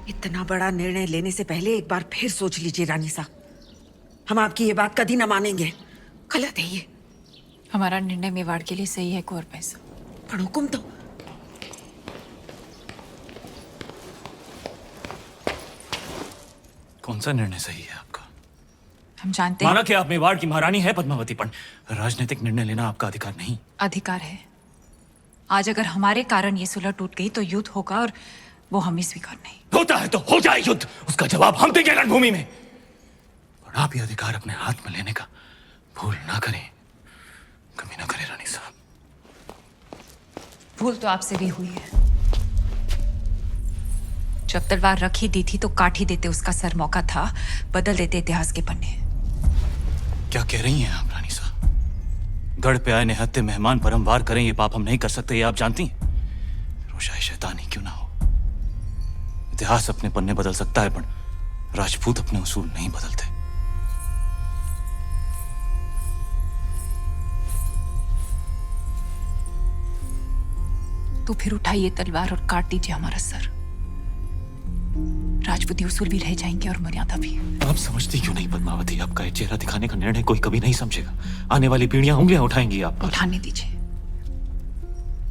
इतना बड़ा निर्णय लेने से पहले एक बार फिर सोच लीजिए रानी साहब। हम आपकी ये बात कभी ना मानेंगे। गलत है ये। हमारा निर्णय मेवाड़ के लिए सही है कौर पैसा, पर हुक्म तो। कौन सा निर्णय सही है आपका? हम जानते हैं। माना कि आप मेवाड़ की महारानी है पद्मावती, पर राजनीतिक निर्णय लेना आपका अधिकार नहीं। अधिकार है। आज अगर हमारे कारण ये सुलह टूट गई तो युद्ध होगा और वो हमें स्वीकार नहीं। होता है तो हो जाए युद्ध, उसका जवाब हम देंगे रणभूमि में। और आप ये अधिकार अपने हाथ में लेने का भूल ना करें, कभी ना करें रानी साहब। भूल तो आपसे भी हुई है। जब तलवार रख ही दी थी तो काट ही देते उसका सर। मौका था बदल देते इतिहास के पन्ने। क्या कह रही हैं आप रानी साहब? गढ़ पे आए निहत्थे मेहमान पर हम वार करें, ये पाप हम नहीं कर सकते, ये आप जानती हैं। रोशाई शैतानी क्यों ना हो, इतिहास अपने पन्ने बदल सकता है, पर राजपूत अपने उसूल नहीं बदलते। तो फिर उठाइए तलवार और काट दीजिए हमारा सर। राजपूती उसूल भी रह जाएंगे और मर्यादा भी। आप समझती क्यों नहीं पद्मावती, आपका ये चेहरा दिखाने का निर्णय कोई कभी नहीं समझेगा। आने वाली पीढ़ियां उंगलियां उठाएंगी आप पर। उठाने दीजिए,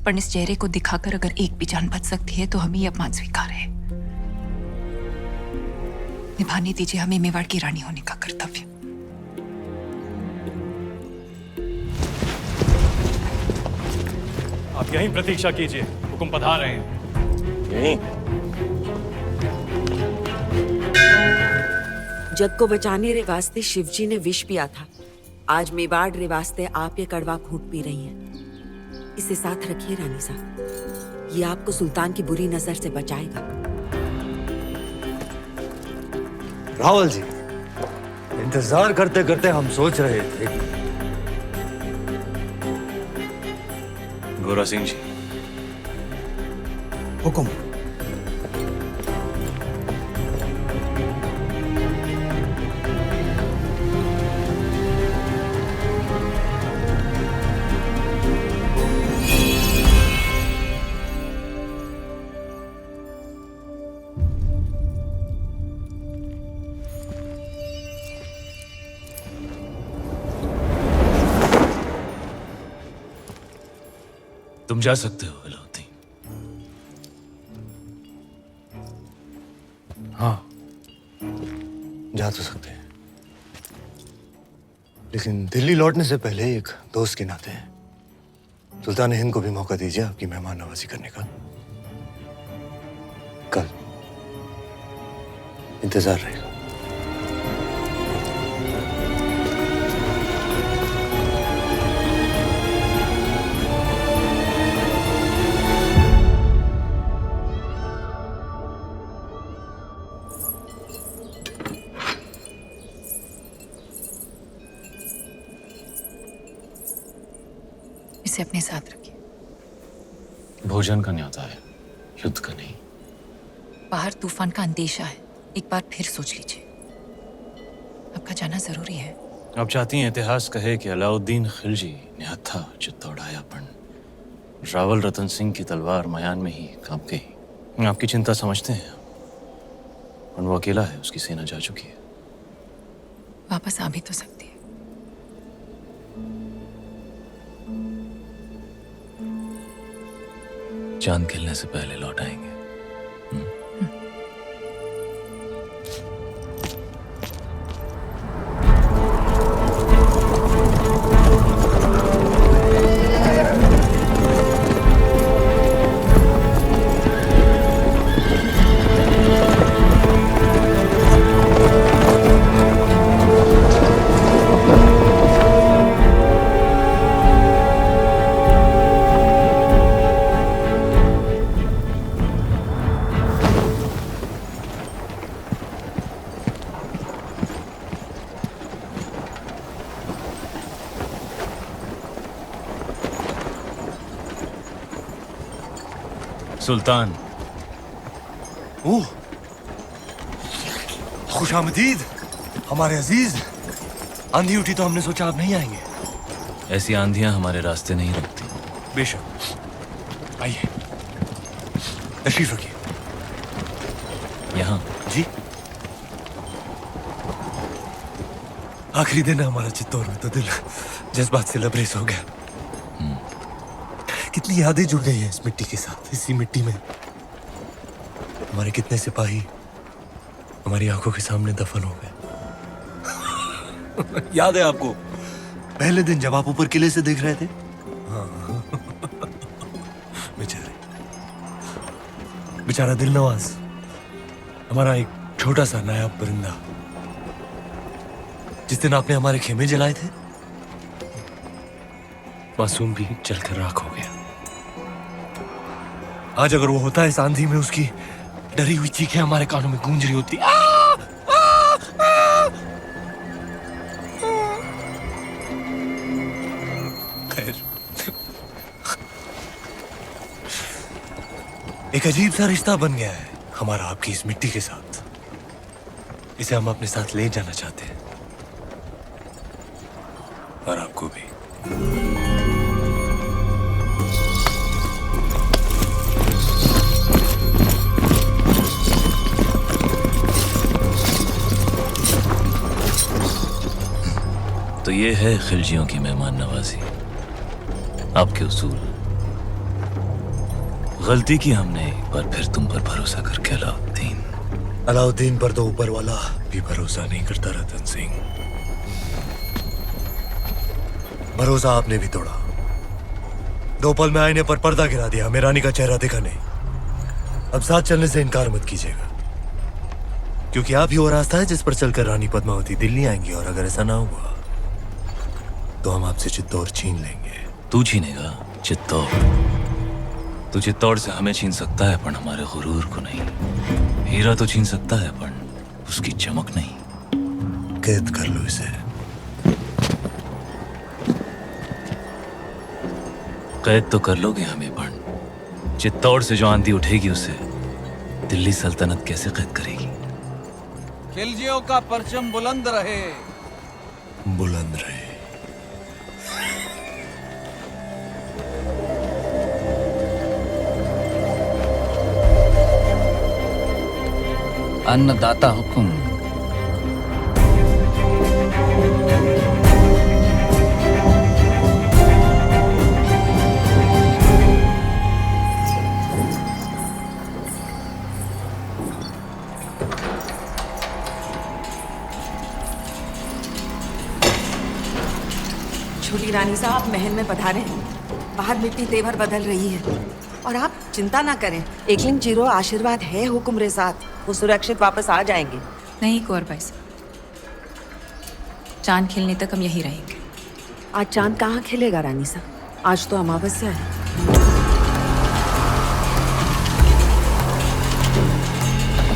पर इस चेहरे को दिखाकर अगर एक भी जान बच सकती है तो हमें ये अपमान स्वीकार है। निभाने दीजिए हमें मेवाड़ की रानी होने का कर्तव्य। आप यहीं प्रतीक्षा कीजिए, हुक्म पधार रहे हैं। यहीं? जग को बचाने रे वास्ते शिवजी ने विष पिया था। आज मेवाड़ रे वास्ते आप ये कड़वा घूंट पी रही हैं। इसे साथ रखिए रानी साहब, ये आपको सुल्तान की बुरी नजर से बचाएगा। रावल जी, इंतजार करते करते हम सोच रहे थे। गोरा सिंह जी, हुक्म। तुम जा सकते हो अलाउद्दीन। हाँ, जा तो सकते हैं, लेकिन दिल्ली लौटने से पहले एक दोस्त के नाते सुल्तान हिंद को भी मौका दीजिए आपकी मेहमान नवाजी करने का। कल इंतजार रहेगा। इसे अपने साथ रखिए। भोजन का न्योता है, युद्ध का नहीं। बाहर तूफान का अंदेशा है, एक बार फिर सोच लीजिए। आपका जाना जरूरी है। आप चाहती हैं इतिहास कहे कि अलाउद्दीन खिलजी निहत्था जो दौड़ाया, पण रावल रतन सिंह की तलवार मयान में ही कांप गई। आपकी चिंता समझते हैं, पर वो अकेला है, उसकी सेना जा चुकी है। वापस आ भी तो सकती है। चांद खिलने से पहले लौट आएंगे। सुल्तान। ओह, खुशामदीद हमारे अजीज। आंधी उठी तो हमने सोचा आप नहीं आएंगे। ऐसी आंधियां हमारे रास्ते नहीं रुकती। बेशक, आइए तशरीफ रखिए। यहाँ? जी आखिरी दिन है हमारा चित्तौड़ में, तो दिल जज्बात से लबरेज हो गया। कितनी यादें जुड़ गई हैं इस मिट्टी के साथ। इसी मिट्टी में हमारे कितने सिपाही हमारी आंखों के सामने दफन हो गए। याद है आपको पहले दिन जब आप ऊपर किले से देख रहे थे? हाँ। बेचारा दिल नवाज, हमारा एक छोटा सा नायाब परिंदा, जिस दिन आपने हमारे खेमे जलाए थे, मासूम भी जलकर राख हो गया। आज अगर वो होता है इस आंधी में, उसकी डरी हुई चीखें हमारे कानों में गूंज रही होती। खैर, एक अजीब सा रिश्ता बन गया है हमारा आपकी इस मिट्टी के साथ। इसे हम अपने साथ ले जाना चाहते हैं, और आपको भी। तो ये है खिलजियों की मेहमान नवाजी, आपके उसूल। गलती की हमने एक बार फिर तुम पर भरोसा करके अलाउद्दीन पर तो ऊपर वाला भी भरोसा नहीं करता रतन सिंह। भरोसा आपने भी तोड़ा। 2 पल में आईने पर पर्दा गिरा दिया, हमें रानी का चेहरा दिखा नहीं। अब साथ चलने से इनकार मत कीजिएगा, क्योंकि आप ही वो रास्ता है जिस पर चलकर रानी पद्मावती दिल्ली आएंगी, और अगर ऐसा ना हुआ तो हम आपसे चित्तौड़ छीन लेंगे। तू छीनेगा चित्तौड़? तू चित्तौड़ से हमें छीन सकता है, पर हमारे गुरूर को नहीं। हीरा तो छीन सकता है, पर उसकी चमक नहीं। कैद कर लो इसे। कैद तो कर लोगे हमें, पर चित्तौड़ से जो आंधी उठेगी उसे दिल्ली सल्तनत कैसे कैद करेगी? खिलजियों का परचम बुलंद रहे। बुलंद रहे। अन्नदाता हुकुम। छोटी रानी साहब महल में पधारे हैं। बाहर मिट्टी तेवर बदल रही है, और आप चिंता ना करें। एकलिंग जीरो आशीर्वाद है हुक्म साथ, वो सुरक्षित वापस आ जाएंगे। नहीं कुंवर भाई साहब, चांद खिलने तक हम यहीं रहेंगे। आज चांद कहाँ खिलेगा रानी साहब? आज तो अमावस्या है।